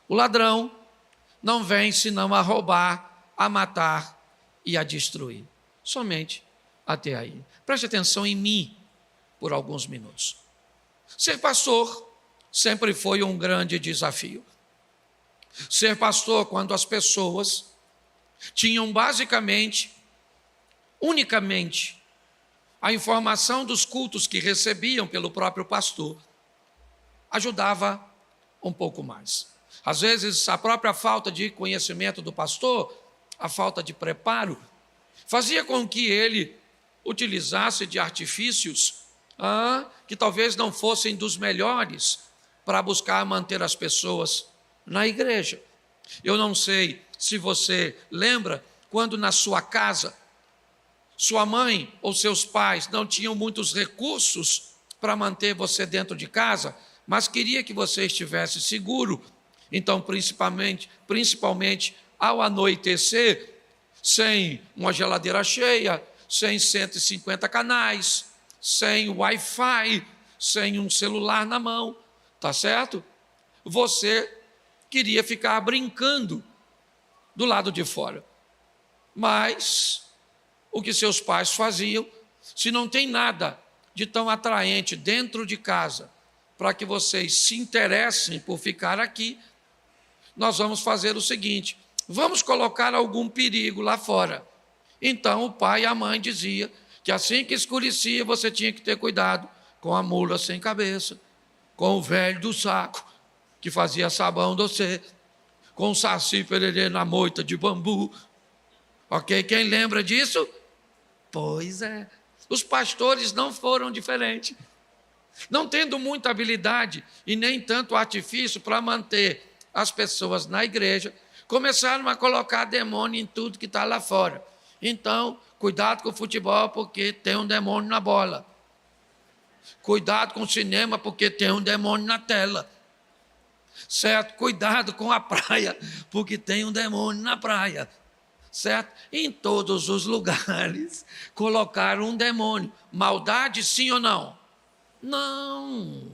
O ladrão não vem senão a roubar, a matar e a destruir. Somente até aí. Preste atenção em mim por alguns minutos. Ser pastor sempre foi um grande desafio. Ser pastor quando as pessoas tinham basicamente, unicamente, a informação dos cultos que recebiam pelo próprio pastor, ajudava um pouco mais. Às vezes, a própria falta de conhecimento do pastor, a falta de preparo, fazia com que ele utilizasse de artifícios que talvez não fossem dos melhores para buscar manter as pessoas na igreja. Eu não sei se você lembra quando na sua casa, sua mãe ou seus pais não tinham muitos recursos para manter você dentro de casa, mas queria que você estivesse seguro. Então, principalmente ao anoitecer, sem uma geladeira cheia, sem 150 canais, sem Wi-Fi, sem um celular na mão, tá certo? Você queria ficar brincando do lado de fora. Mas o que seus pais faziam, se não tem nada de tão atraente dentro de casa para que vocês se interessem por ficar aqui, nós vamos fazer o seguinte: vamos colocar algum perigo lá fora. Então o pai e a mãe diziam que assim que escurecia você tinha que ter cuidado com a mula sem cabeça, com o velho do saco que fazia sabão doce, com o saci pererê na moita de bambu. Ok? Quem lembra disso? Pois é. Os pastores não foram diferentes. Não tendo muita habilidade e nem tanto artifício para manter as pessoas na igreja, começaram a colocar demônio em tudo que está lá fora. Então, cuidado com o futebol porque tem um demônio na bola. Cuidado com o cinema porque tem um demônio na tela. Certo? Cuidado com a praia porque tem um demônio na praia. Certo? Em todos os lugares colocaram um demônio. Maldade, sim ou não? Não.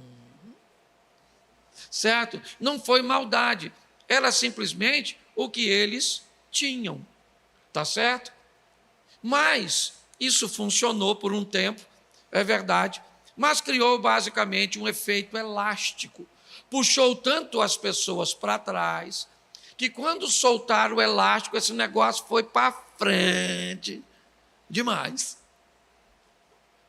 Certo? Não foi maldade. Era simplesmente o que eles tinham. Tá certo? Mas isso funcionou por um tempo, é verdade, mas criou basicamente um efeito elástico. Puxou tanto as pessoas para trás, que quando soltaram o elástico, esse negócio foi para frente demais.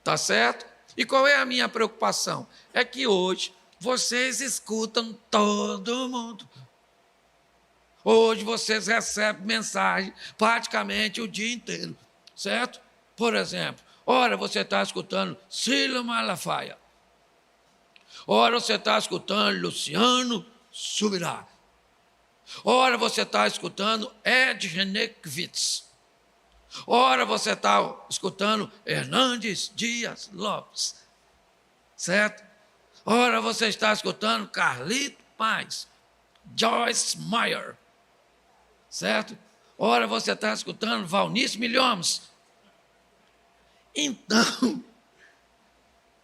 Tá certo? E qual é a minha preocupação? É que hoje vocês escutam todo mundo. Hoje vocês recebem mensagem praticamente o dia inteiro, certo? Por exemplo, ora você está escutando Ciro Malafaia. Ora você está escutando Luciano Subirá. Ora você está escutando Ed Renekiewicz. Ora você está escutando Hernandes Dias Lopes. Certo? Ora você está escutando Carlito Paz, Joyce Meyer. Certo? Ora você está escutando Valnice Milhomes. Então,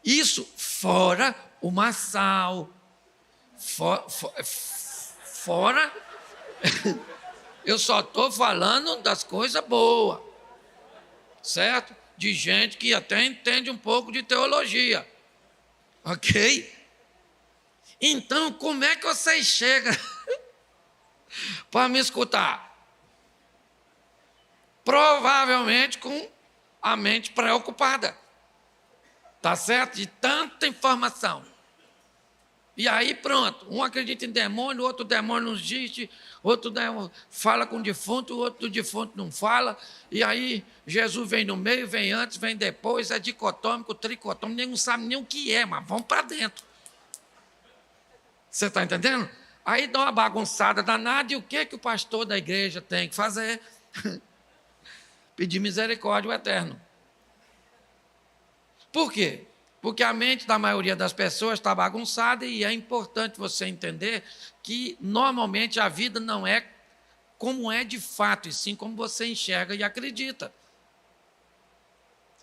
isso fora o Massal, fora, eu só estou falando das coisas boas, certo? De gente que até entende um pouco de teologia, ok? Então, como é que vocês chegam para me escutar? Provavelmente com a mente preocupada, tá certo? De tanta informação. E aí pronto, um acredita em demônio, outro demônio não existe, outro demônio fala com o defunto, o outro defunto não fala, e aí Jesus vem no meio, vem antes, vem depois, é dicotômico, tricotômico, ninguém sabe nem o que é, mas vamos para dentro. Você está entendendo? Aí dá uma bagunçada danada, e o que o pastor da igreja tem que fazer? Pedir misericórdia ao Eterno. Por quê? Porque a mente da maioria das pessoas está bagunçada e é importante você entender que, normalmente, a vida não é como é de fato, e sim como você enxerga e acredita.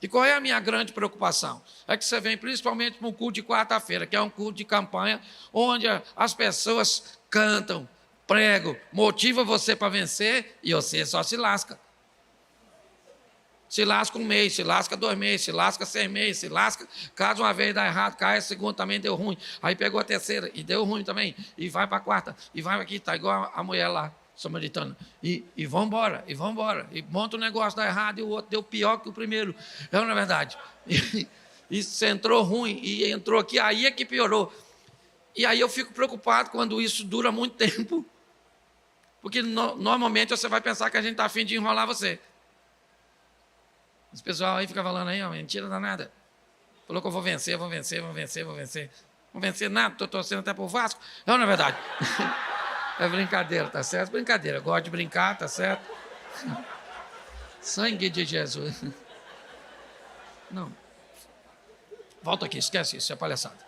E qual é a minha grande preocupação? É que você vem principalmente para um culto de quarta-feira, que é um culto de campanha, onde as pessoas cantam, prego motiva você para vencer e você só se lasca. Se lasca 1 mês, se lasca 2 meses, se lasca 6 meses, se lasca, caso uma vez dá errado, cai a segunda também deu ruim. Aí pegou a terceira e deu ruim também. E vai para a quarta, e vai aqui, está igual a mulher lá, samaritana. E vão embora, e vão embora. E monta um negócio, dá errado, e o outro deu pior que o primeiro. Não é verdade? E você entrou ruim, e entrou aqui, aí é que piorou. E aí eu fico preocupado quando isso dura muito tempo. Porque normalmente você vai pensar que a gente está a fim de enrolar você. Esse pessoal aí fica falando aí, ó, mentira danada. Falou que eu vou vencer. Vou vencer nada, estou torcendo até pro Vasco. Não é verdade. É brincadeira, tá certo? Brincadeira, gosto de brincar, tá certo? Sangue de Jesus. Não. Volta aqui, esquece isso, é palhaçada.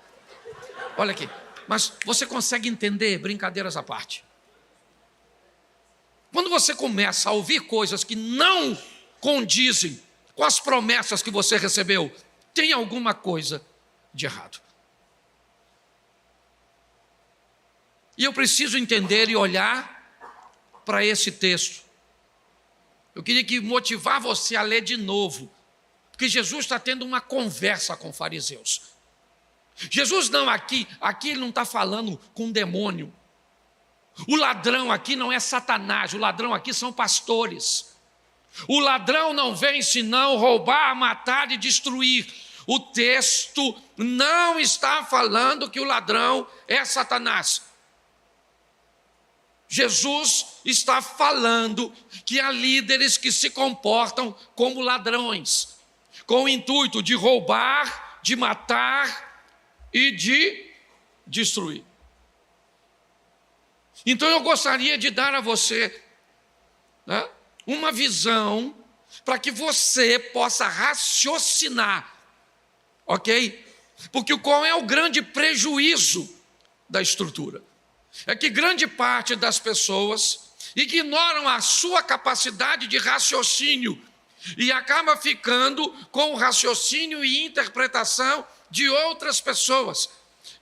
Olha aqui, mas você consegue entender, brincadeiras à parte. Quando você começa a ouvir coisas que não condizem com as promessas que você recebeu, tem alguma coisa de errado. E eu preciso entender e olhar para esse texto. Eu queria motivar você a ler de novo, porque Jesus está tendo uma conversa com fariseus. Jesus não aqui ele não está falando com um demônio. O ladrão aqui não é Satanás, o ladrão aqui são pastores. O ladrão não vem senão roubar, matar e destruir. O texto não está falando que o ladrão é Satanás. Jesus está falando que há líderes que se comportam como ladrões, com o intuito de roubar, de matar e de destruir. Então eu gostaria de dar a você, né, uma visão para que você possa raciocinar, ok? Porque qual é o grande prejuízo da estrutura? É que grande parte das pessoas ignoram a sua capacidade de raciocínio e acaba ficando com o raciocínio e interpretação de outras pessoas.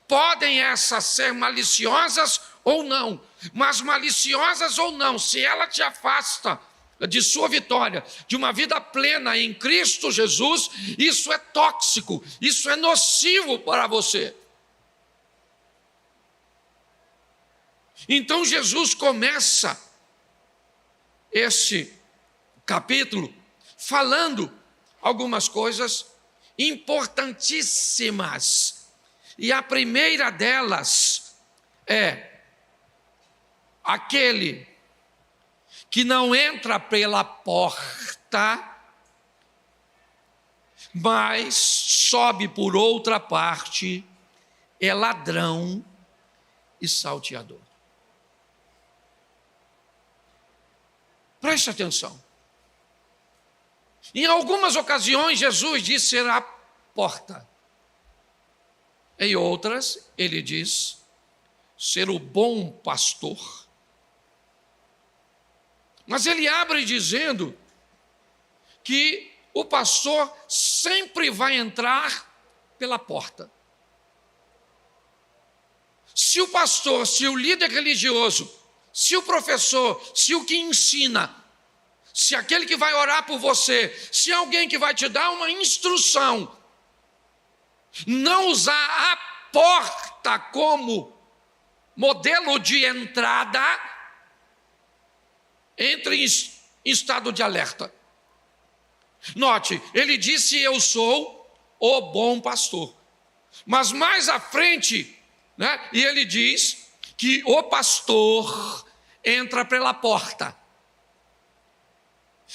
Podem essas ser maliciosas ou não, mas maliciosas ou não, se ela te afasta de sua vitória, de uma vida plena em Cristo Jesus, isso é tóxico, isso é nocivo para você. Então Jesus começa este capítulo falando algumas coisas importantíssimas. E a primeira delas é: aquele que não entra pela porta, mas sobe por outra parte, é ladrão e salteador. Preste atenção. Em algumas ocasiões, Jesus diz ser a porta. Em outras, ele diz ser o bom pastor. Mas ele abre dizendo que o pastor sempre vai entrar pela porta. Se o pastor, se o líder religioso, se o professor, se o que ensina, se aquele que vai orar por você, se alguém que vai te dar uma instrução, não usar a porta como modelo de entrada, entre em estado de alerta. Note, ele disse: eu sou o bom pastor. Mas mais à frente, né, e ele diz que o pastor entra pela porta.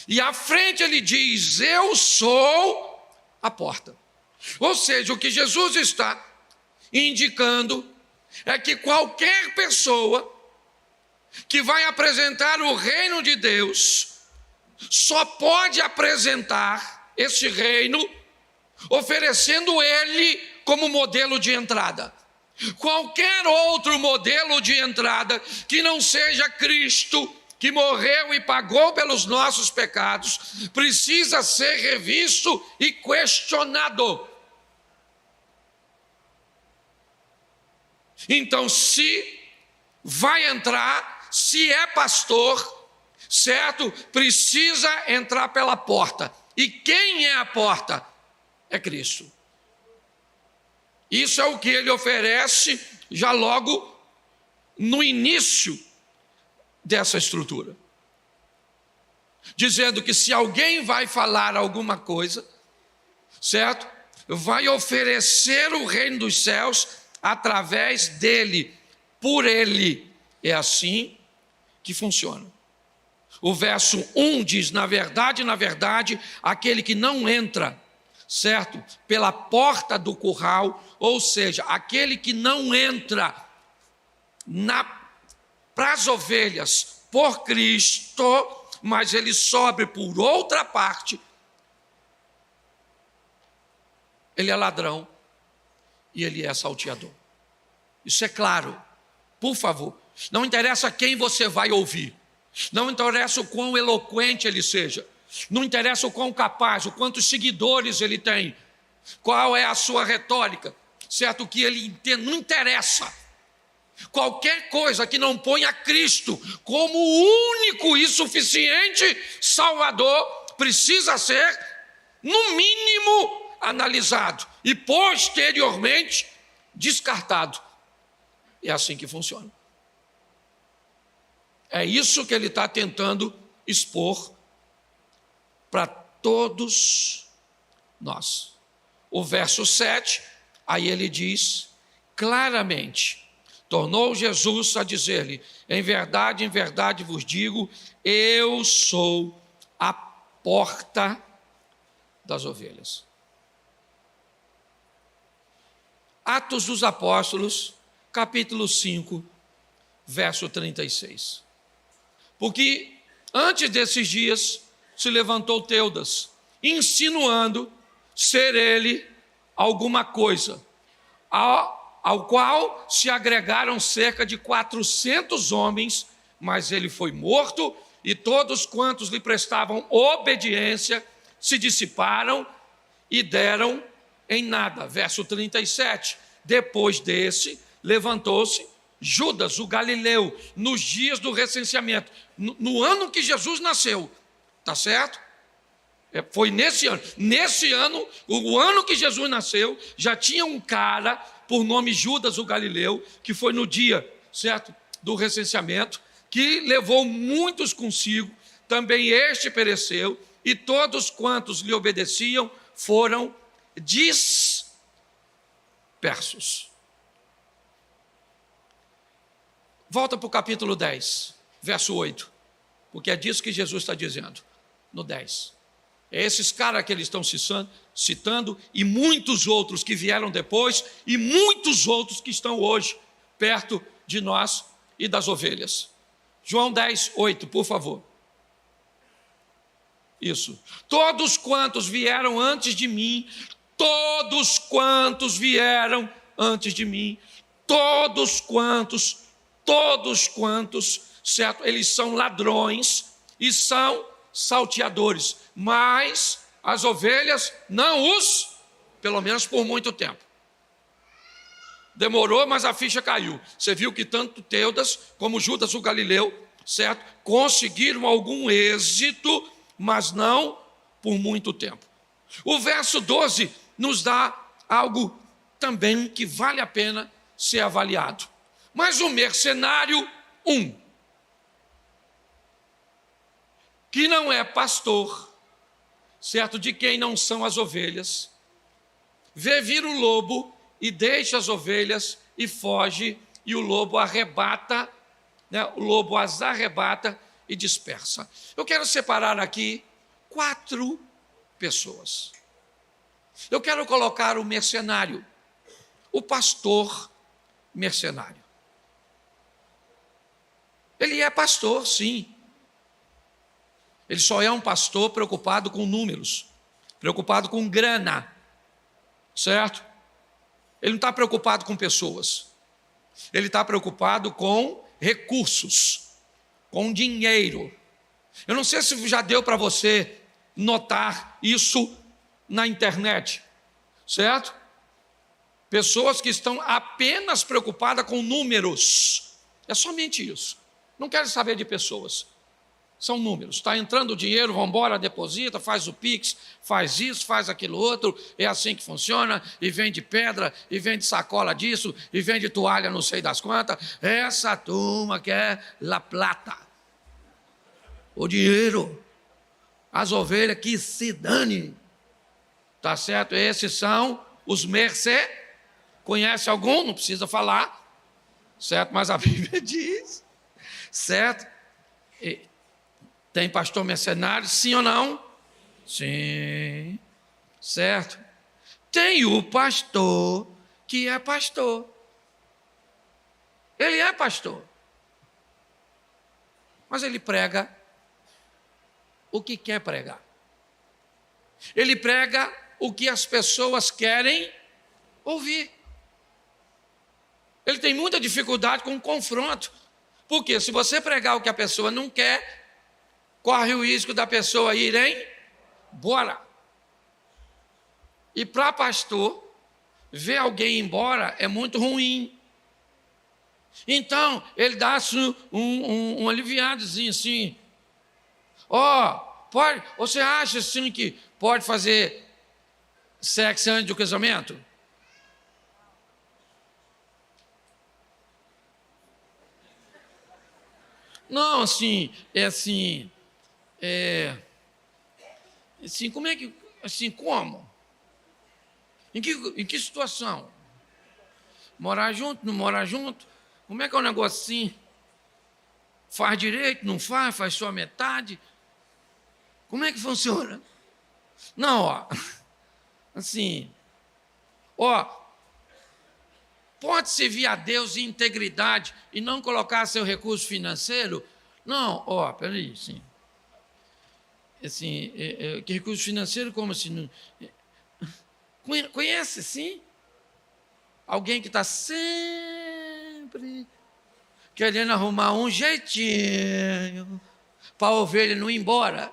E à frente ele diz: eu sou a porta. Ou seja, o que Jesus está indicando é que qualquer pessoa que vai apresentar o reino de Deus só pode apresentar esse reino oferecendo ele como modelo de entrada. Qualquer outro modelo de entrada que não seja Cristo, que morreu e pagou pelos nossos pecados, precisa ser revisto e questionado. Então, se vai entrar, se é pastor, certo? Precisa entrar pela porta. E quem é a porta? É Cristo. Isso é o que ele oferece já logo no início dessa estrutura. Dizendo que se alguém vai falar alguma coisa, certo? Vai oferecer o reino dos céus através dele, por ele. É assim que funciona. O verso 1 diz, na verdade, aquele que não entra, certo? Pela porta do curral, ou seja, aquele que não entra para as ovelhas por Cristo, mas ele sobe por outra parte, ele é ladrão e ele é salteador. Isso é claro, por favor. Não interessa quem você vai ouvir, não interessa o quão eloquente ele seja, não interessa o quão capaz, o quantos seguidores ele tem, qual é a sua retórica, certo? O que ele entende, não interessa. Qualquer coisa que não ponha Cristo como o único e suficiente Salvador precisa ser, no mínimo, analisado e posteriormente descartado. É assim que funciona. É isso que ele está tentando expor para todos nós. O verso 7, aí ele diz claramente, tornou Jesus a dizer-lhe, em verdade vos digo, eu sou a porta das ovelhas. Atos dos Apóstolos, capítulo 5, verso 36. Porque antes desses dias se levantou Teudas, insinuando ser ele alguma coisa, ao qual se agregaram cerca de 400 homens, mas ele foi morto, e todos quantos lhe prestavam obediência se dissiparam e deram em nada. Verso 37, depois desse, levantou-se Judas, o Galileu, nos dias do recenseamento, no ano que Jesus nasceu, tá certo? Foi nesse ano, o ano que Jesus nasceu, já tinha um cara por nome Judas, o Galileu, que foi no dia, certo, do recenseamento, que levou muitos consigo, também este pereceu, e todos quantos lhe obedeciam foram dispersos. Volta para o capítulo 10, verso 8, porque é disso que Jesus está dizendo, no 10. É esses caras que eles estão citando, e muitos outros que vieram depois, e muitos outros que estão hoje perto de nós e das ovelhas. João 10, 8, por favor. Isso. Todos quantos vieram antes de mim, todos quantos, certo? Eles são ladrões e são salteadores, mas as ovelhas não os, pelo menos por muito tempo. Demorou, mas a ficha caiu. Você viu que tanto Teudas como Judas o Galileu, certo? Conseguiram algum êxito, mas não por muito tempo. O verso 12 nos dá algo também que vale a pena ser avaliado. Mas o mercenário 1, que não é pastor, certo, de quem não são as ovelhas, vê vir o lobo e deixa as ovelhas e foge, e o lobo arrebata, né, o lobo as arrebata e dispersa. Eu quero separar aqui 4 pessoas. Eu quero colocar o mercenário, o pastor mercenário. Ele é pastor, sim. Ele só é um pastor preocupado com números, preocupado com grana, certo? Ele não está preocupado com pessoas. Ele está preocupado com recursos, com dinheiro. Eu não sei se já deu para você notar isso na internet, certo? Pessoas que estão apenas preocupadas com números. É somente isso. Não querem saber de pessoas. São números. Está entrando o dinheiro, vão embora, deposita, faz o Pix, faz isso, faz aquilo outro. É assim que funciona. E vende pedra, e vende sacola disso, e vende toalha não sei das quantas. Essa turma quer la plata. O dinheiro. As ovelhas que se dane. Tá certo? Esses são os mercê. Conhece algum? Não precisa falar. Certo? Mas a Bíblia diz. Certo? Tem pastor mercenário, sim ou não? Sim. Certo? Tem o pastor que é pastor. Ele é pastor. Mas ele prega o que quer pregar. Ele prega o que as pessoas querem ouvir. Ele tem muita dificuldade com o confronto. Porque se você pregar o que a pessoa não quer, corre o risco da pessoa ir embora. E para pastor, ver alguém embora é muito ruim. Então, ele dá um aliviadozinho assim. Pode, você acha assim que pode fazer sexo antes do casamento? Não, assim, assim, como é que, assim, como? Em que situação? Morar junto, não morar junto? Como é que é um negócio assim? Faz direito, não faz, faz só metade? Como é que funciona? Não, assim, pode servir a Deus em integridade e não colocar seu recurso financeiro? Não, peraí, sim. Assim, que recurso financeiro, como assim? Conhece, sim? Alguém que está sempre querendo arrumar um jeitinho para a ovelha não ir embora.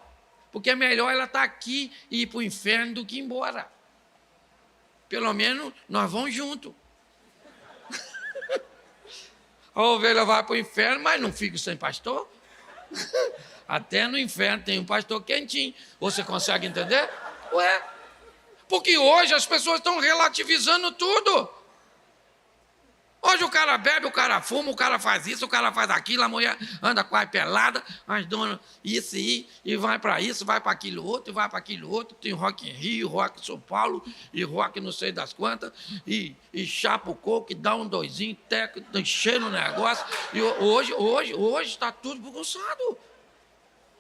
Porque é melhor ela estar aqui e ir para o inferno do que ir embora. Pelo menos nós vamos junto. A ovelha vai para o inferno, mas não fica sem pastor. Até no inferno tem um pastor quentinho. Você consegue entender? Porque hoje as pessoas estão relativizando tudo. Hoje o cara bebe, o cara fuma, o cara faz isso, o cara faz aquilo, a mulher anda quase pelada, as donas isso e vai para isso, vai para aquilo outro, e vai para aquilo outro. Tem Rock em Rio, Rock em São Paulo, e Rock não sei das quantas, e chapa o coco, e dá um doisinho, teco, cheio no negócio. E hoje está tudo bagunçado.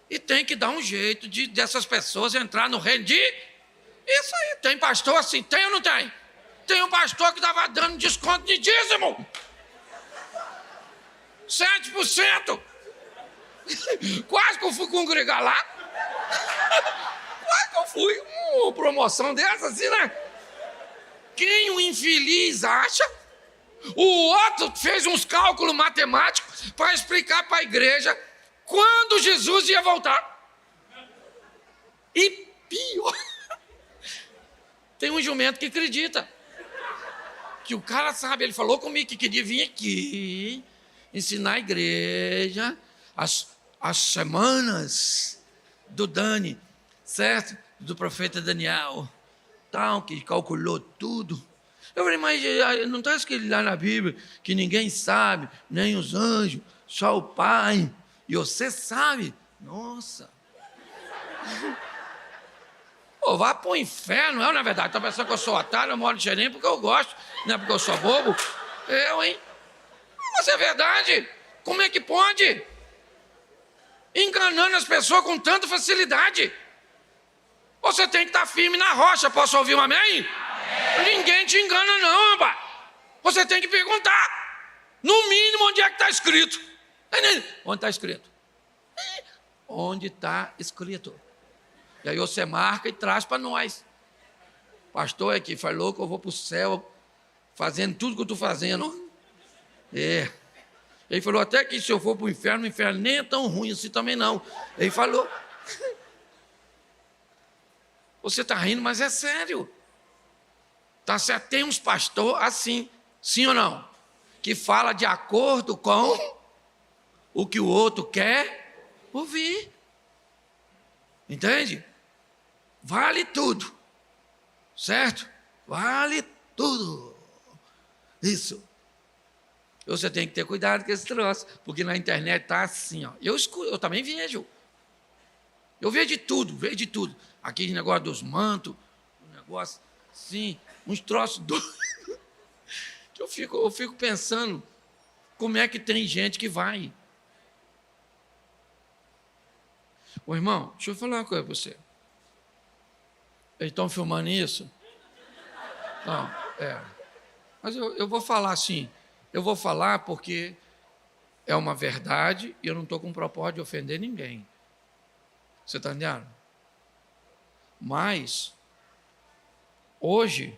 E tem que dar um jeito dessas pessoas entrar no reino de... Isso aí, tem pastor assim, tem ou não tem? Tem um pastor que estava dando desconto de dízimo. 7%. Quase que eu fui congregar lá. Quase que eu fui. Uma promoção dessa assim, né? Quem o infeliz acha? O outro fez uns cálculos matemáticos para explicar para a igreja quando Jesus ia voltar. E pior, tem um jumento que acredita. Que o cara sabe, ele falou comigo que queria vir aqui ensinar a igreja as semanas do Dani, certo? Do profeta Daniel, tal, que calculou tudo. Eu falei, mas não está escrito lá na Bíblia que ninguém sabe, nem os anjos, só o Pai, e você sabe? Nossa! Vá para o inferno, na verdade. Está pensando que eu sou otário, eu moro em Xerém porque eu gosto, não é porque eu sou bobo. Mas é verdade. Como é que pode? Enganando as pessoas com tanta facilidade. Você tem que estar firme na rocha. Posso ouvir um amém? Amém. Ninguém te engana não, rapaz. Você tem que perguntar. No mínimo, onde é que está escrito? Onde está escrito? Onde está escrito? E aí você marca e traz para nós. Pastor aqui falou que eu vou para o céu fazendo tudo que eu estou fazendo. Ele falou até que se eu for para o inferno nem é tão ruim assim também não. Ele falou. Você está rindo, mas é sério. Tá certo? Tem uns pastores assim, sim ou não? Que fala de acordo com o que o outro quer ouvir. Entende? Vale tudo. Certo? Vale tudo. Isso. Você tem que ter cuidado com esse troço, porque na internet está assim, ó. Eu também vejo. Eu vejo de tudo. Aquele negócio dos mantos, um negócio assim, uns troços doidos. Eu fico pensando como é que tem gente que vai. Ô irmão, deixa eu falar uma coisa para você. Eles estão filmando isso? Não, Mas eu vou falar assim. Eu vou falar porque é uma verdade e eu não estou com o propósito de ofender ninguém. Você está entendendo? Mas, hoje,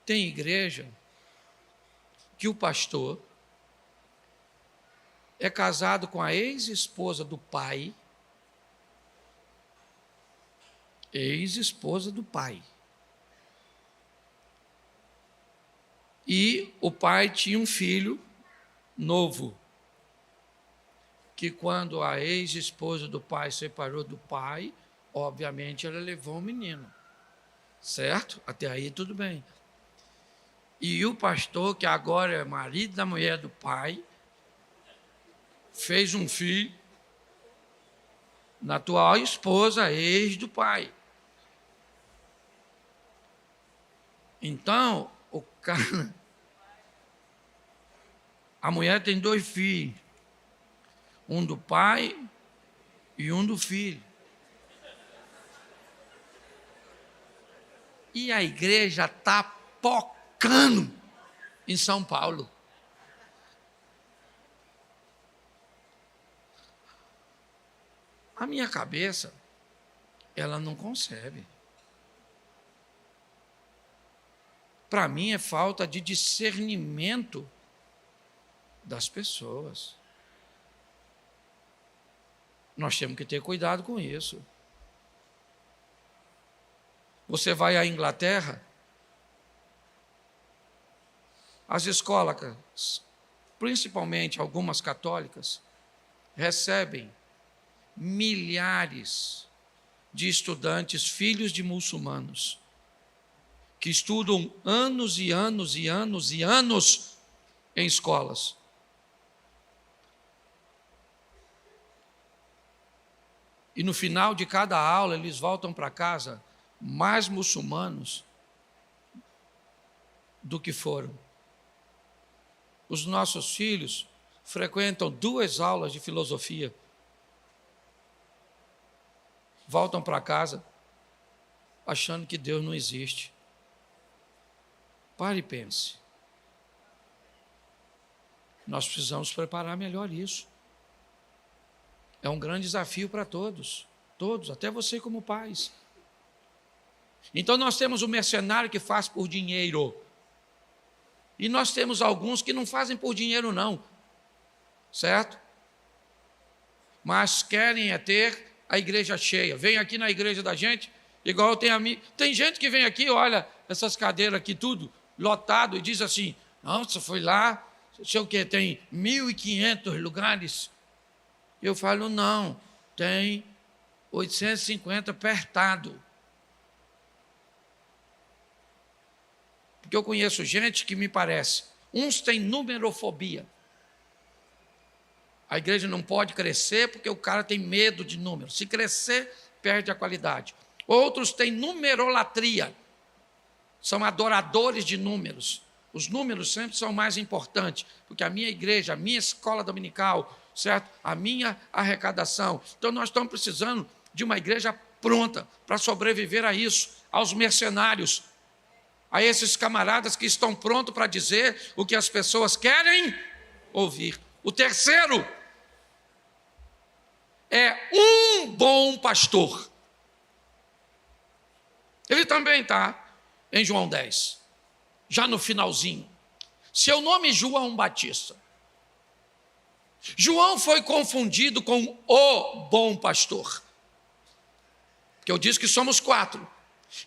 tem igreja que o pastor é casado com a ex-esposa do pai. Ex-esposa do pai. E o pai tinha um filho novo, que quando a ex-esposa do pai separou do pai, obviamente ela levou o menino, certo? Até aí tudo bem. E o pastor, que agora é marido da mulher do pai, fez um filho na atual esposa, ex do pai. Então, o cara... A mulher tem 2 filhos. Um do pai e um do filho. E a igreja está pocando em São Paulo. A minha cabeça, ela não concebe. Para mim é falta de discernimento das pessoas. Nós temos que ter cuidado com isso. Você vai à Inglaterra, as escolas, principalmente algumas católicas, recebem milhares de estudantes, filhos de muçulmanos, que estudam anos e anos e anos e anos em escolas. E no final de cada aula, eles voltam para casa mais muçulmanos do que foram. Os nossos filhos frequentam 2 aulas de filosofia. Voltam para casa achando que Deus não existe. Pare e pense. Nós precisamos preparar melhor isso. É um grande desafio para todos, até você como pais. Então nós temos o mercenário que faz por dinheiro. E nós temos alguns que não fazem por dinheiro não, certo? Mas querem é ter a igreja cheia. Vem aqui na igreja da gente, igual tem gente que vem aqui, olha essas cadeiras aqui tudo lotado e diz assim, nossa, foi lá, sei o que, tem 1.500 lugares. Eu falo, não, tem 850 apertado. Porque eu conheço gente que me parece, uns têm numerofobia. A igreja não pode crescer porque o cara tem medo de número. Se crescer, perde a qualidade. Outros têm numerolatria, são adoradores de números. Os números sempre são mais importantes, porque a minha igreja, a minha escola dominical, certo? A minha arrecadação. Então nós estamos precisando de uma igreja pronta para sobreviver a isso, aos mercenários, a esses camaradas que estão prontos para dizer o que as pessoas querem ouvir. O terceiro é um bom pastor. Ele também está em João 10, já no finalzinho. Seu nome é João Batista. João foi confundido com o bom pastor, porque eu disse que somos 4.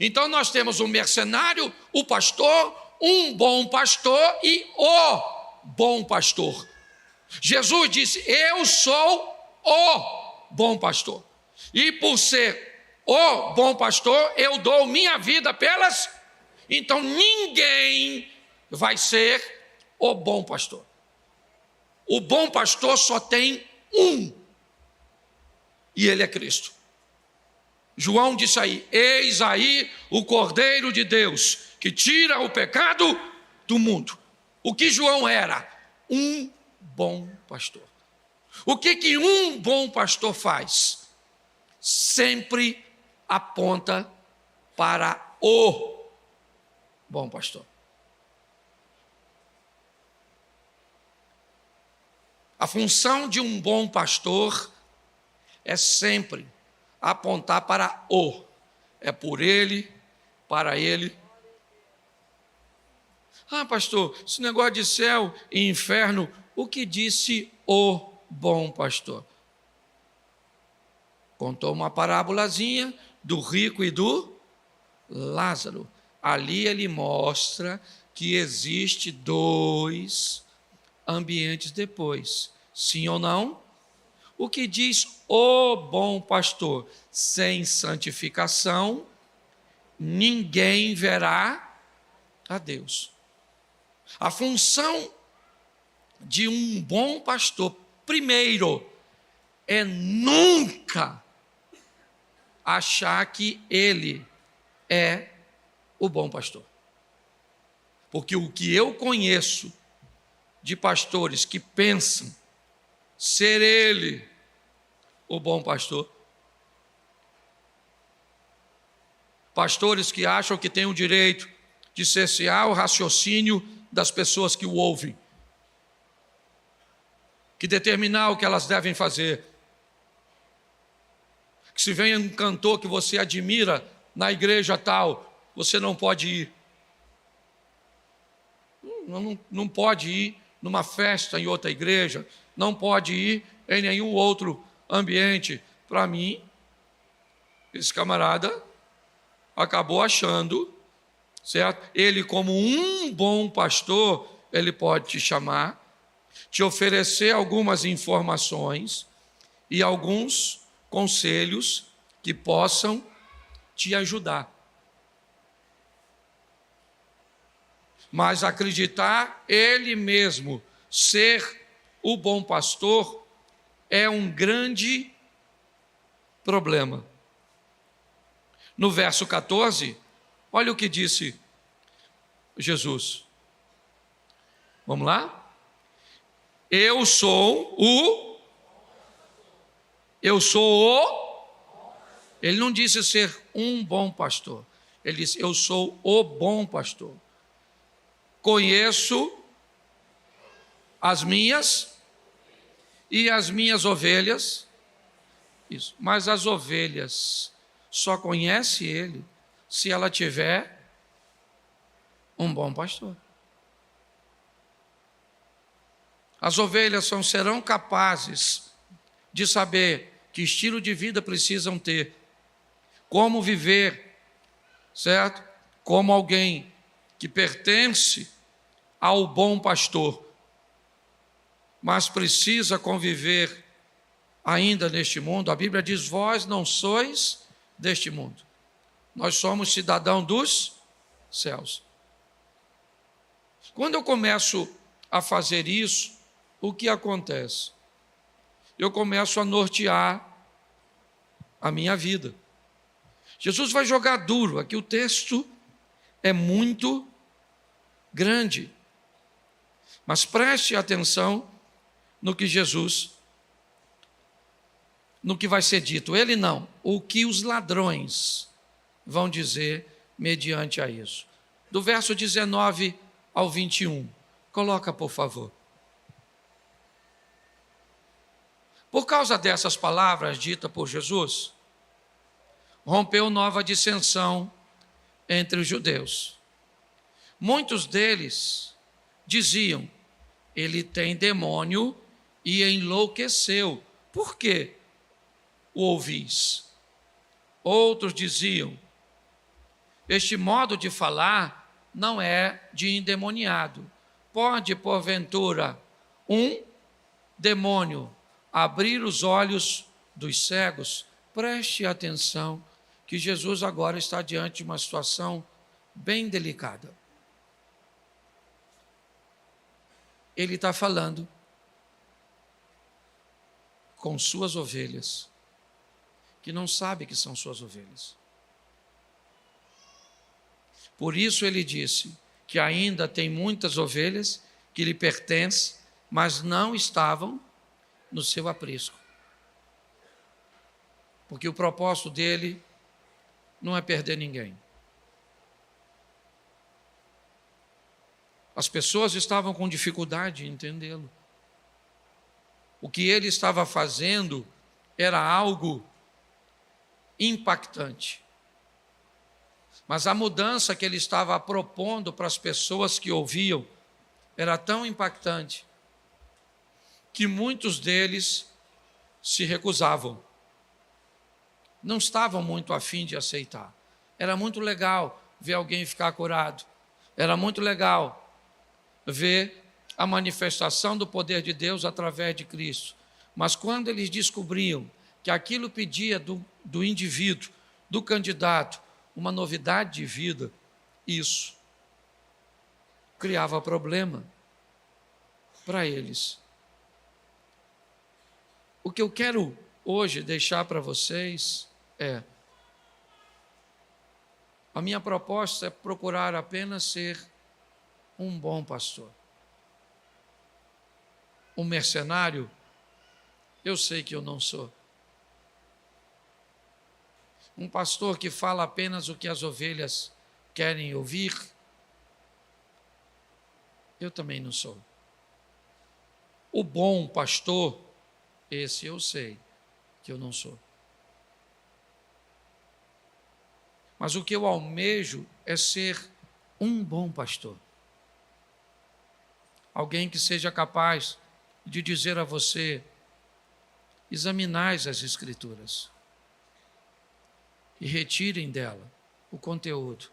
Então nós temos o mercenário, o pastor, um bom pastor e o bom pastor. Jesus disse: eu sou o bom pastor. E por ser o bom pastor, eu dou minha vida pelas. Então ninguém vai ser o bom pastor. O bom pastor só tem um, e ele é Cristo. João disse aí: eis aí o Cordeiro de Deus, que tira o pecado do mundo. O que João era? Um bom pastor. O que um bom pastor faz? Sempre aponta para o bom pastor. A função de um bom pastor é sempre apontar para o. É por ele, para ele. Ah, pastor, esse negócio de céu e inferno, o que disse o bom pastor? Contou uma parábolazinha do rico e do Lázaro. Ali ele mostra que existe dois ambientes depois. Sim ou não? O que diz o bom pastor? Sem santificação, ninguém verá a Deus. A função de um bom pastor, primeiro, é nunca achar que ele é o bom pastor. Porque o que eu conheço de pastores que pensam ser ele o bom pastor, pastores que acham que têm o direito de cercear o raciocínio das pessoas que o ouvem, que determinar o que elas devem fazer, que se vem um cantor que você admira na igreja tal, você não pode ir. Não pode ir numa festa em outra igreja, não pode ir em nenhum outro ambiente. Para mim, esse camarada acabou achando, certo? Ele, como um bom pastor, ele pode te chamar, te oferecer algumas informações e alguns conselhos que possam te ajudar. Mas acreditar ele mesmo ser o bom pastor é um grande problema. No verso 14, olha o que disse Jesus. Vamos lá? Eu sou o. Ele não disse ser um bom pastor. Ele disse: eu sou o bom pastor. Conheço as minhas e as minhas ovelhas. Isso. Mas as ovelhas só conhece ele se ela tiver um bom pastor. As ovelhas serão capazes de saber que estilo de vida precisam ter, como viver, certo? Como alguém que pertence ao bom pastor, mas precisa conviver ainda neste mundo. A Bíblia diz: vós não sois deste mundo, nós somos cidadãos dos céus. Quando eu começo a fazer isso, o que acontece? Eu começo a nortear a minha vida. Jesus vai jogar duro, aqui o texto é muito grande, mas preste atenção no que Jesus, no que vai ser dito. Ele não, o que os ladrões vão dizer mediante a isso. Do verso 19 ao 21, coloca por favor. Por causa dessas palavras ditas por Jesus, rompeu nova dissensão entre os judeus. Muitos deles diziam: ele tem demônio e enlouqueceu. Por que o ouvis? Outros diziam: este modo de falar não é de endemoniado. Pode, porventura, um demônio abrir os olhos dos cegos, preste atenção que Jesus agora está diante de uma situação bem delicada. Ele está falando com suas ovelhas, que não sabe que são suas ovelhas. Por isso ele disse que ainda tem muitas ovelhas que lhe pertencem, mas não estavam no seu aprisco. Porque o propósito dele não é perder ninguém. As pessoas estavam com dificuldade em entendê-lo. O que ele estava fazendo era algo impactante. Mas a mudança que ele estava propondo para as pessoas que ouviam era tão impactante que muitos deles se recusavam. Não estavam muito afim de aceitar. Era muito legal ver alguém ficar curado. Era muito legal ver a manifestação do poder de Deus através de Cristo. Mas quando eles descobriam que aquilo pedia do indivíduo, do candidato, uma novidade de vida, isso criava problema para eles. O que eu quero hoje deixar para vocês é: a minha proposta é procurar apenas ser um bom pastor. Um mercenário, eu sei que eu não sou. Um pastor que fala apenas o que as ovelhas querem ouvir, eu também não sou. O bom pastor, esse eu sei que eu não sou. Mas o que eu almejo é ser um bom pastor. Alguém que seja capaz de dizer a você: examinais as Escrituras e retirem dela o conteúdo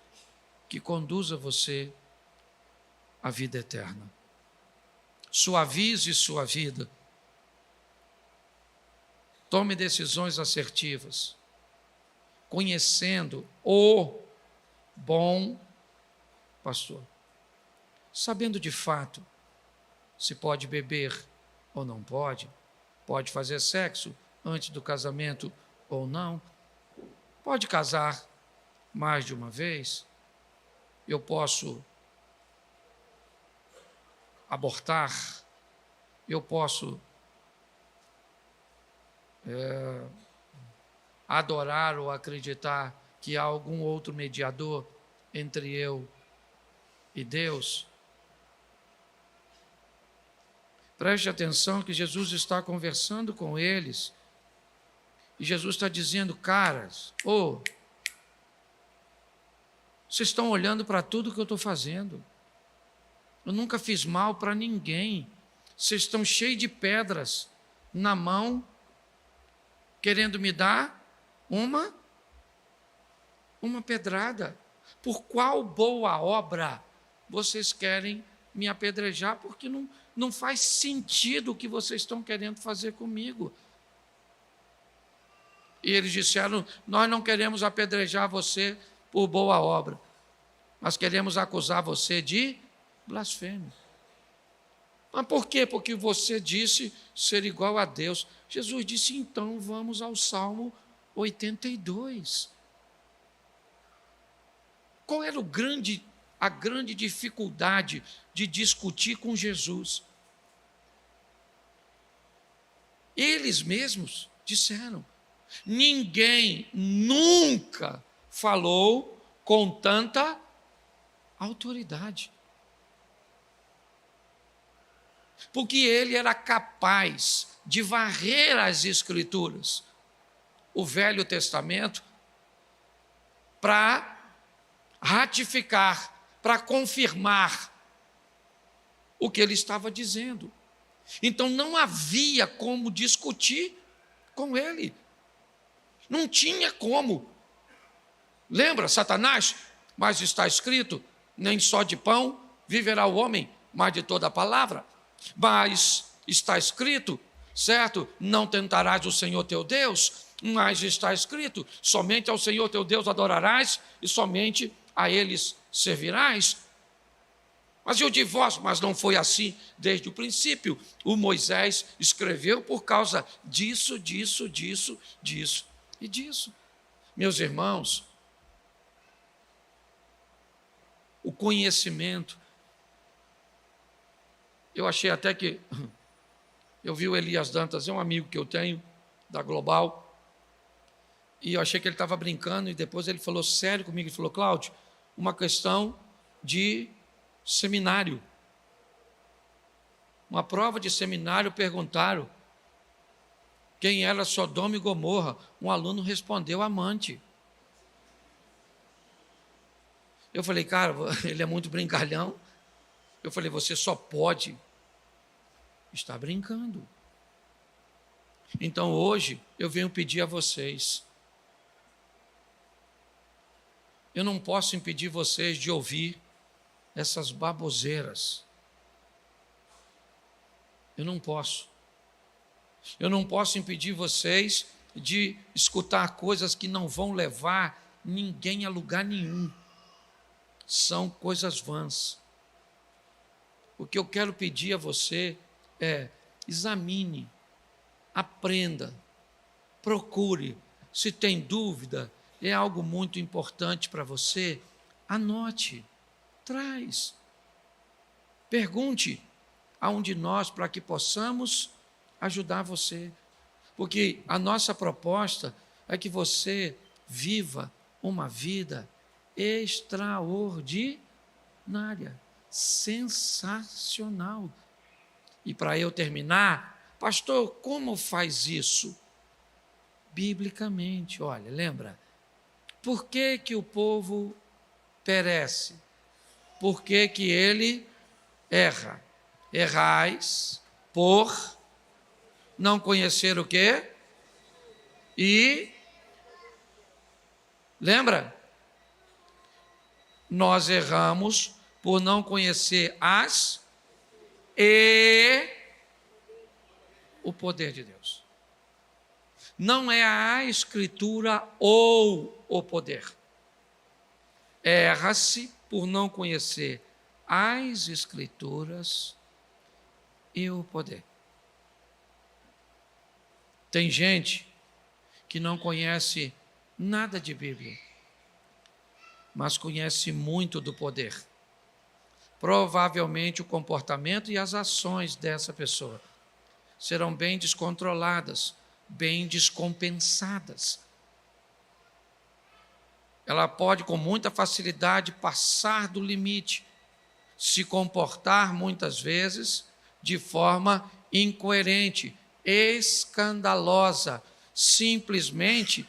que conduza você à vida eterna. Suavize sua vida. Tome decisões assertivas, conhecendo o bom pastor, sabendo de fato se pode beber ou não pode, pode fazer sexo antes do casamento ou não, pode casar mais de uma vez, eu posso abortar, eu posso adorar ou acreditar que há algum outro mediador entre eu e Deus. Preste atenção que Jesus está conversando com eles e Jesus está dizendo: caras, vocês estão olhando para tudo que eu estou fazendo. Eu nunca fiz mal para ninguém. Vocês estão cheios de pedras na mão, querendo me dar uma pedrada. Por qual boa obra vocês querem me apedrejar? Porque não faz sentido o que vocês estão querendo fazer comigo. E eles disseram: nós não queremos apedrejar você por boa obra, mas queremos acusar você de blasfêmia. Mas por quê? Porque você disse ser igual a Deus. Jesus disse: então vamos ao Salmo 82. Qual era a grande dificuldade de discutir com Jesus? Eles mesmos disseram: ninguém nunca falou com tanta autoridade. Porque ele era capaz de varrer as Escrituras, o Velho Testamento, para ratificar, para confirmar o que ele estava dizendo. Então não havia como discutir com ele. Não tinha como. Lembra Satanás? Mas está escrito: nem só de pão viverá o homem, mas de toda a palavra. Mas está escrito, certo? Não tentarás o Senhor teu Deus, mas está escrito, somente ao Senhor teu Deus adorarás e somente a eles servirás. Mas e o divórcio? Mas não foi assim desde o princípio. O Moisés escreveu por causa disso e disso. Meus irmãos, o conhecimento, eu achei até que, eu vi o Elias Dantas, é um amigo que eu tenho, da Global, e eu achei que ele estava brincando, e depois ele falou sério comigo, ele falou, Cláudio, uma questão de seminário. Uma prova de seminário, perguntaram quem era Sodoma e Gomorra. Um aluno respondeu, amante. Eu falei, cara, ele é muito brincalhão. Eu falei, você só pode estar brincando. Então hoje eu venho pedir a vocês, eu não posso impedir vocês de ouvir essas baboseiras. Eu não posso. Eu não posso impedir vocês de escutar coisas que não vão levar ninguém a lugar nenhum. São coisas vãs. O que eu quero pedir a você é, examine, aprenda, procure. Se tem dúvida, é algo muito importante para você, anote. Traz. Pergunte a um de nós para que possamos ajudar você. Porque a nossa proposta é que você viva uma vida extraordinária, sensacional. E para eu terminar, pastor, como faz isso? Biblicamente, olha, lembra? Por que que o povo perece? Por que que ele erra? Errais por não conhecer o quê? E, lembra? Nós erramos por não conhecer o poder de Deus. Não é a Escritura ou o poder. Erra-se por não conhecer as Escrituras e o poder. Tem gente que não conhece nada de Bíblia, mas conhece muito do poder. Provavelmente o comportamento e as ações dessa pessoa serão bem descontroladas, bem descompensadas. Ela pode com muita facilidade passar do limite, se comportar muitas vezes de forma incoerente, escandalosa, simplesmente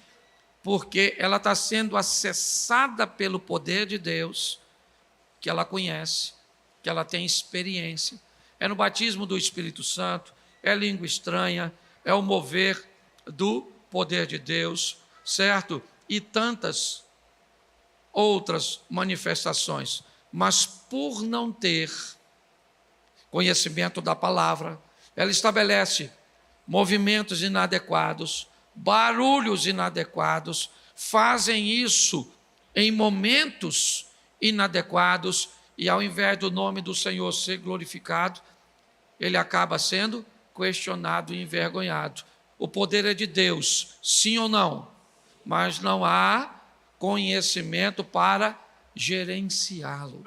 porque ela está sendo acessada pelo poder de Deus, que ela conhece, que ela tem experiência. É no batismo do Espírito Santo, é língua estranha, é o mover do poder de Deus, certo? E tantas outras manifestações. Mas por não ter conhecimento da palavra, ela estabelece movimentos inadequados, barulhos inadequados, fazem isso em momentos inadequados, e ao invés do nome do Senhor ser glorificado, ele acaba sendo questionado e envergonhado. O poder é de Deus, sim ou não? Mas não há conhecimento para gerenciá-lo.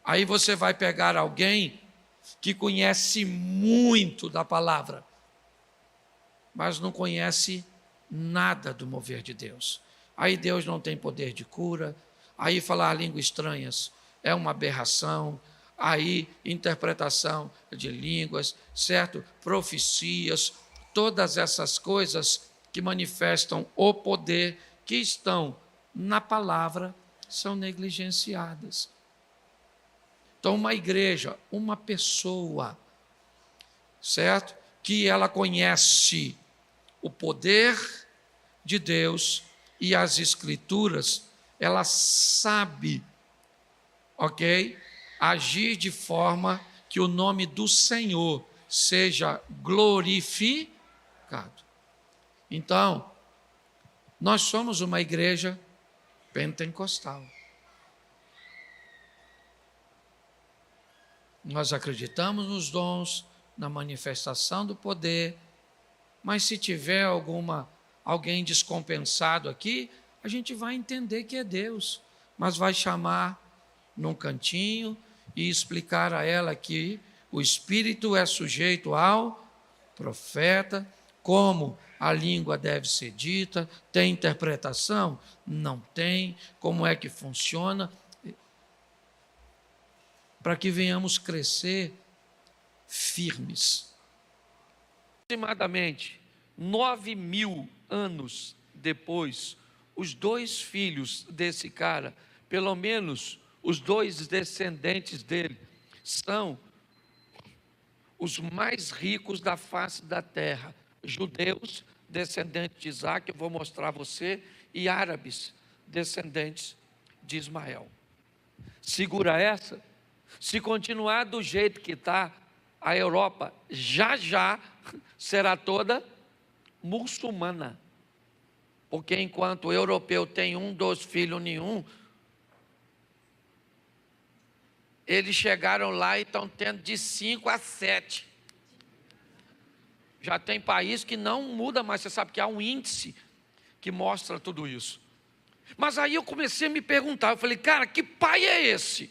Aí você vai pegar alguém que conhece muito da palavra, mas não conhece nada do mover de Deus. Aí Deus não tem poder de cura, aí falar línguas estranhas é uma aberração, aí interpretação de línguas, certo? Profecias, todas essas coisas que manifestam o poder que estão na palavra são negligenciadas. Então, uma igreja, uma pessoa, certo? Que ela conhece o poder de Deus e as Escrituras, ela sabe, ok? Agir de forma que o nome do Senhor seja glorificado. Então, nós somos uma igreja pentecostal. Nós acreditamos nos dons, na manifestação do poder, mas se tiver alguém descompensado aqui, a gente vai entender que é Deus, mas vai chamar num cantinho e explicar a ela que o Espírito é sujeito ao profeta, como a língua deve ser dita, tem interpretação? Não tem. Como é que funciona? Para que venhamos crescer firmes. Aproximadamente 9.000 anos depois, os dois filhos desse cara, pelo menos os dois descendentes dele, são os mais ricos da face da terra. Judeus, descendentes de Isaac, eu vou mostrar a você, e árabes, descendentes de Ismael. Segura essa? Se continuar do jeito que está, a Europa já será toda muçulmana. Porque enquanto o europeu tem 1, 2 filhos nenhum, eles chegaram lá e estão tendo de 5 a 7. Já tem país que não muda mais, você sabe que há um índice que mostra tudo isso. Mas aí eu comecei a me perguntar, eu falei, cara, que pai é esse?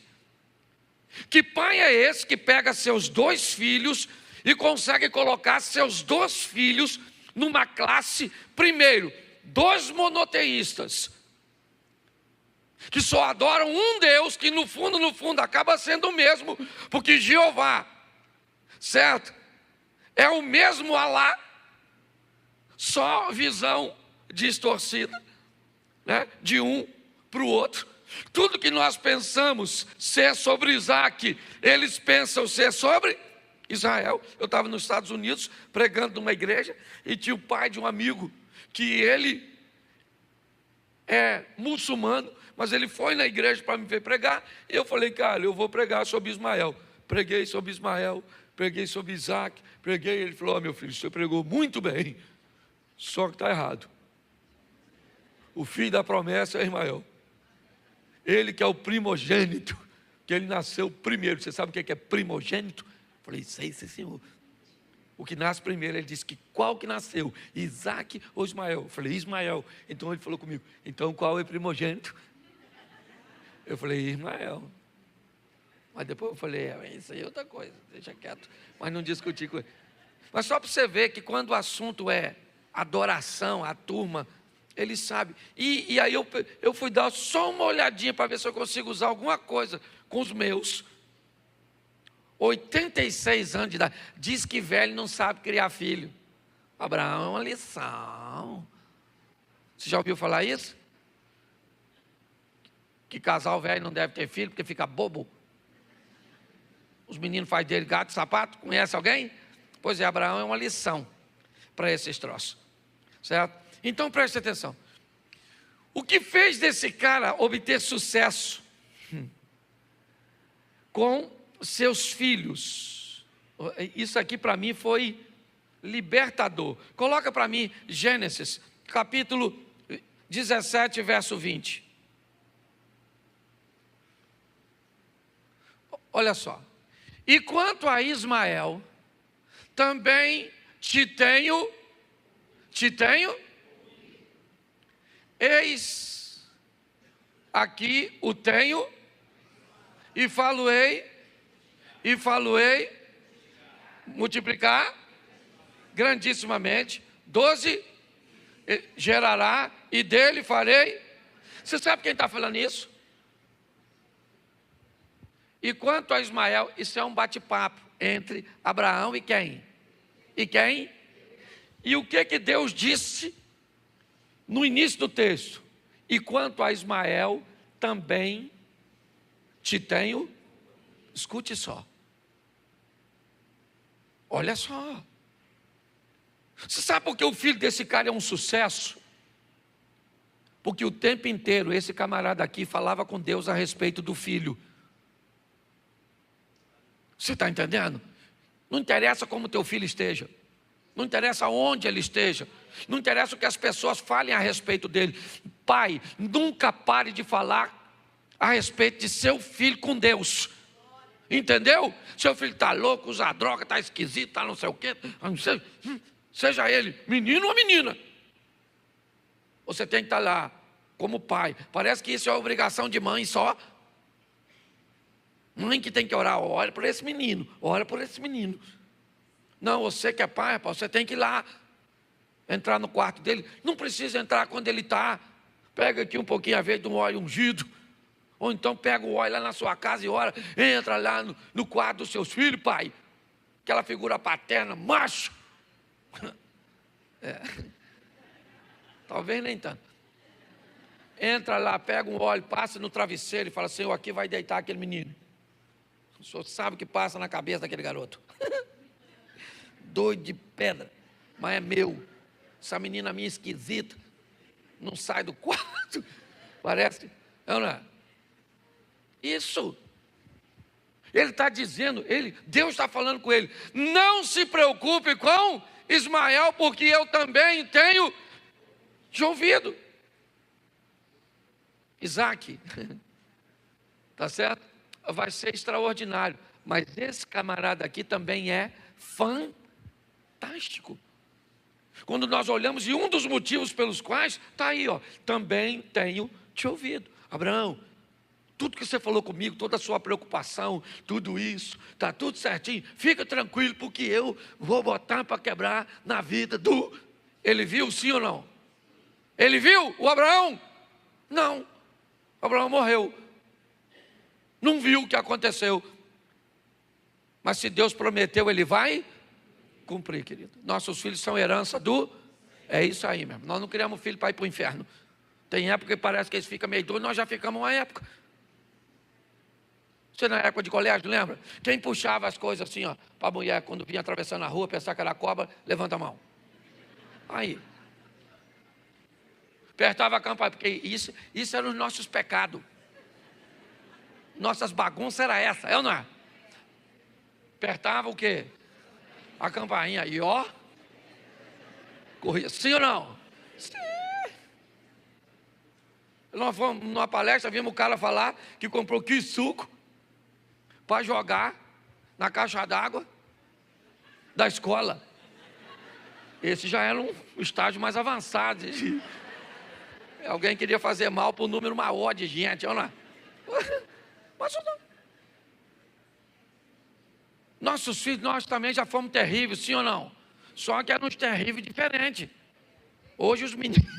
Que pai é esse que pega seus 2 filhos e consegue colocar seus 2 filhos numa classe, primeiro, 2 monoteístas, que só adoram um Deus, que no fundo acaba sendo o mesmo, porque Jeová, certo? É o mesmo Alá, só visão distorcida, né? De um para o outro. Tudo que nós pensamos ser sobre Isaac, eles pensam ser sobre Israel. Eu estava nos Estados Unidos pregando numa igreja e tinha o pai de um amigo que ele é muçulmano, mas ele foi na igreja para me ver pregar, e eu falei, cara, eu vou pregar sobre Ismael. Preguei sobre Ismael, preguei sobre Isaac, preguei, ele falou, meu filho, você pregou muito bem, só que está errado. O filho da promessa é Ismael. Ele que é o primogênito, que ele nasceu primeiro. Você sabe o que é primogênito? Eu falei, sei, senhor. O que nasce primeiro, ele disse que qual que nasceu? Isaac ou Ismael? Eu falei, Ismael. Então ele falou comigo, então qual é o primogênito? Eu falei, Ismael. Mas depois eu falei, isso aí é outra coisa, deixa quieto. Mas não discuti com ele. Mas só para você ver que quando o assunto é adoração, a turma, ele sabe. E aí eu fui dar só uma olhadinha para ver se eu consigo usar alguma coisa com os meus. 86 anos de idade. Diz que velho não sabe criar filho. Abraão é uma lição. Você já ouviu falar isso? Que casal velho não deve ter filho porque fica bobo. Os meninos fazem dele gato e sapato. Conhece alguém? Pois é, Abraão é uma lição para esses troços. Certo? Então preste atenção. O que fez desse cara obter sucesso com seus filhos? Isso aqui para mim foi libertador. Coloca para mim Gênesis, capítulo 17, verso 20. Olha só. E quanto a Ismael, também te tenho, eis aqui o tenho, e falo-ei, multiplicar grandissimamente, 12 gerará, e dele farei. Você sabe quem está falando isso? E quanto a Ismael, isso é um bate-papo entre Abraão e quem? E o que Deus disse no início do texto? E quanto a Ismael, também te tenho. Escute só. Olha só. Você sabe por que o filho desse cara é um sucesso? Porque o tempo inteiro esse camarada aqui falava com Deus a respeito do filho. Você está entendendo? Não interessa como teu filho esteja. Não interessa onde ele esteja. Não interessa o que as pessoas falem a respeito dele. Pai, nunca pare de falar a respeito de seu filho com Deus. Entendeu? Seu filho está louco, usa droga, está esquisito, está não sei o quê. Seja ele menino ou menina. Você tem que estar lá como pai. Parece que isso é obrigação de mãe só. Mãe que tem que orar, olha por esse menino, ora por esse menino. Não, você que é pai, rapaz, você tem que ir lá, entrar no quarto dele. Não precisa entrar quando ele está. Pega aqui um pouquinho a vez de um óleo ungido. Ou então pega o óleo lá na sua casa e ora. Entra lá no quarto dos seus filhos, pai. Aquela figura paterna, macho. Talvez nem tanto. Entra lá, pega um óleo, passa no travesseiro e fala, Senhor, aqui vai deitar aquele menino. O senhor sabe o que passa na cabeça daquele garoto. Doido de pedra, mas é meu. Essa menina minha esquisita, não sai do quarto. Parece, não é? Isso. Ele está dizendo, Deus está falando com ele, não se preocupe com Ismael, porque eu também tenho te ouvido. Isaac, tá certo? Vai ser extraordinário, mas esse camarada aqui também é fantástico. Quando nós olhamos, e um dos motivos pelos quais, está aí, ó, também tenho te ouvido. Abraão, tudo que você falou comigo, toda a sua preocupação, tudo isso, está tudo certinho, fica tranquilo, porque eu vou botar para quebrar na vida do... Ele viu, sim ou não? Ele viu o Abraão? Não. Abraão morreu. Não viu o que aconteceu. Mas se Deus prometeu, Ele vai cumprir, querido. Nossos filhos são herança do... É isso aí mesmo. Nós não criamos filho para ir para o inferno. Tem época que parece que eles ficam meio doidos, nós já ficamos uma época. Você na época de colégio, lembra? Quem puxava as coisas assim, ó, para a mulher, quando vinha atravessando a rua, pensar que era cobra, levanta a mão. Aí. Apertava a campainha, porque isso eram os nossos pecados. Nossas bagunças era essa, é ou não é? Apertava o quê? A campainha, e ó, corria, sim ou não? Sim. Nós fomos numa palestra, vimos o cara falar que comprou suco para jogar na caixa d'água da escola. Esse já era um estágio mais avançado. Alguém queria fazer mal para o número maior de gente, olha lá. Mas não. Nossos filhos, nós também já fomos terríveis, sim ou não? Só que eram uns terríveis diferentes. Hoje os meninos...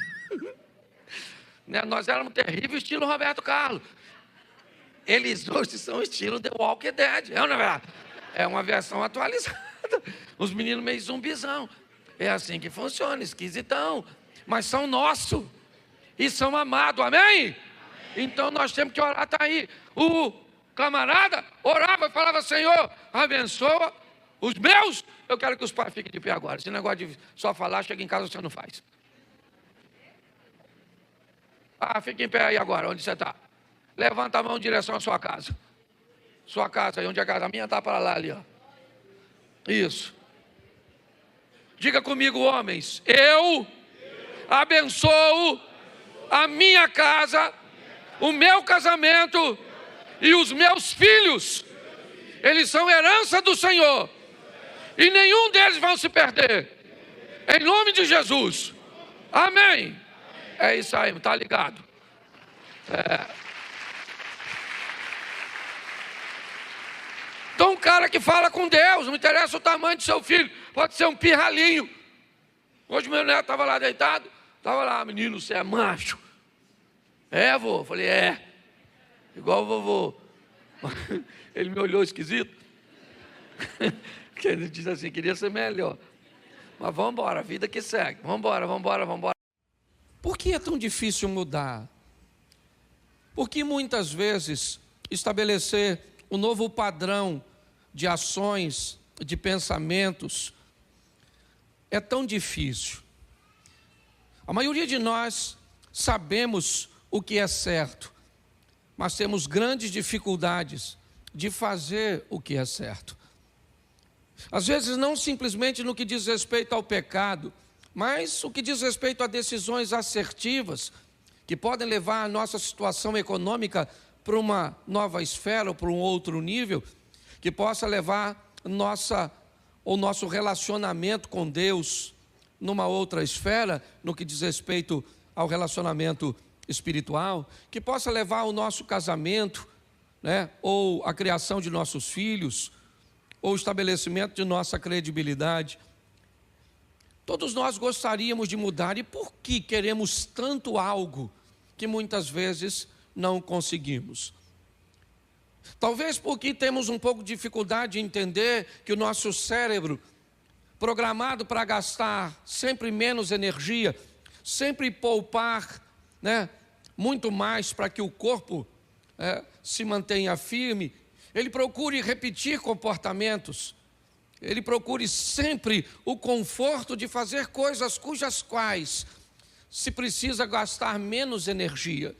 né, nós éramos terríveis estilo Roberto Carlos. Eles hoje são estilo The Walking Dead, é ou não é verdade? É uma versão atualizada. Os meninos meio zumbizão. É assim que funciona, esquisitão. Mas são nossos. E são amados, amém? Então nós temos que orar, está aí. O camarada orava e falava, Senhor, abençoa os meus. Eu quero que os pais fiquem de pé agora. Esse negócio de só falar, chega em casa, você não faz. Ah, fica em pé aí agora, onde você está. Levanta a mão em direção à sua casa. Sua casa, aí onde é a casa? A minha está para lá ali, ó. Isso. Diga comigo, homens. Eu abençoo a minha casa, o meu casamento e os meus filhos. Eles são herança do Senhor. E nenhum deles vão se perder. Em nome de Jesus. Amém. É isso aí, está ligado? Então, um cara que fala com Deus, não interessa o tamanho do seu filho, pode ser um pirralhinho. Hoje meu neto estava lá deitado, estava lá, menino, você é macho. É, vô? Falei, é. Igual o vovô. Ele me olhou esquisito. Porque ele disse assim, queria ser melhor. Mas vamos embora, a vida que segue. Vamos embora. Por que é tão difícil mudar? Porque muitas vezes estabelecer um novo padrão de ações, de pensamentos, é tão difícil. A maioria de nós sabemos o que é certo, mas temos grandes dificuldades de fazer o que é certo. Às vezes não simplesmente no que diz respeito ao pecado, mas o que diz respeito a decisões assertivas, que podem levar a nossa situação econômica para uma nova esfera ou para um outro nível, que possa levar o nosso relacionamento com Deus numa outra esfera, no que diz respeito ao relacionamento espiritual, que possa levar o nosso casamento, ou a criação de nossos filhos, ou o estabelecimento de nossa credibilidade. Todos nós gostaríamos de mudar, e por que queremos tanto algo que muitas vezes não conseguimos? Talvez porque temos um pouco de dificuldade de entender que o nosso cérebro, programado para gastar sempre menos energia, sempre poupar, muito mais para que o corpo se mantenha firme, ele procure repetir comportamentos, ele procure sempre o conforto de fazer coisas cujas quais se precisa gastar menos energia.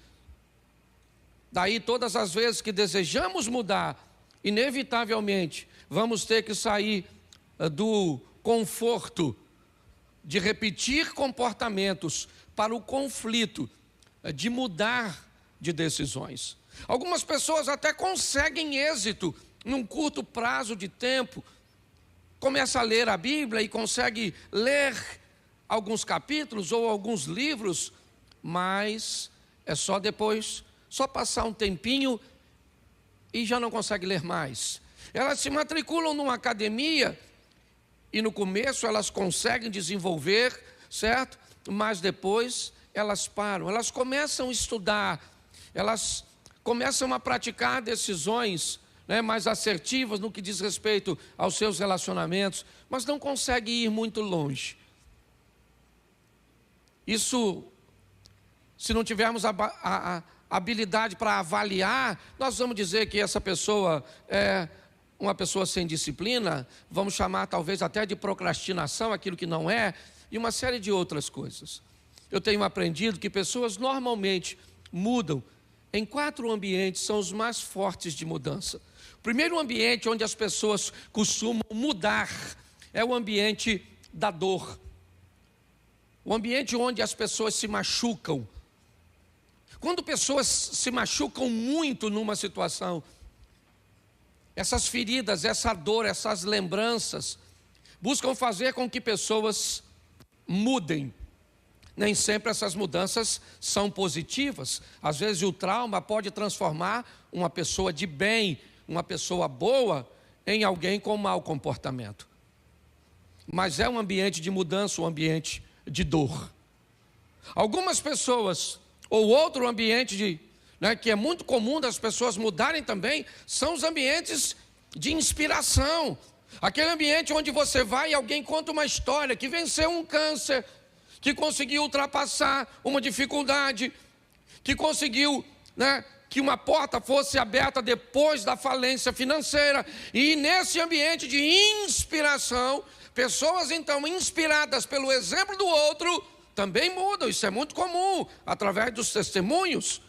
Daí todas as vezes que desejamos mudar, inevitavelmente vamos ter que sair do conforto de repetir comportamentos para o conflito de mudar de decisões. Algumas pessoas até conseguem êxito num curto prazo de tempo, começa a ler a Bíblia e consegue ler alguns capítulos ou alguns livros, mas é só depois, só passar um tempinho e já não consegue ler mais. Elas se matriculam numa academia e no começo elas conseguem desenvolver, certo? Mas depois elas param, elas começam a estudar, elas começam a praticar decisões mais assertivas no que diz respeito aos seus relacionamentos, mas não conseguem ir muito longe. Isso, se não tivermos a habilidade para avaliar, nós vamos dizer que essa pessoa é uma pessoa sem disciplina, vamos chamar talvez até de procrastinação, aquilo que não é, e uma série de outras coisas. Eu tenho aprendido que pessoas normalmente mudam em 4 ambientes, são os mais fortes de mudança. O primeiro ambiente onde as pessoas costumam mudar é o ambiente da dor. O ambiente onde as pessoas se machucam. Quando pessoas se machucam muito numa situação, essas feridas, essa dor, essas lembranças, buscam fazer com que pessoas mudem. Nem sempre essas mudanças são positivas. Às vezes o trauma pode transformar uma pessoa de bem, uma pessoa boa, em alguém com mau comportamento. Mas é um ambiente de mudança, um ambiente de dor. Algumas pessoas, ou outro ambiente que é muito comum das pessoas mudarem também, são os ambientes de inspiração. Aquele ambiente onde você vai e alguém conta uma história, que venceu um câncer, que conseguiu ultrapassar uma dificuldade, que conseguiu que uma porta fosse aberta depois da falência financeira. E nesse ambiente de inspiração, pessoas então inspiradas pelo exemplo do outro também mudam. Isso é muito comum, através dos testemunhos.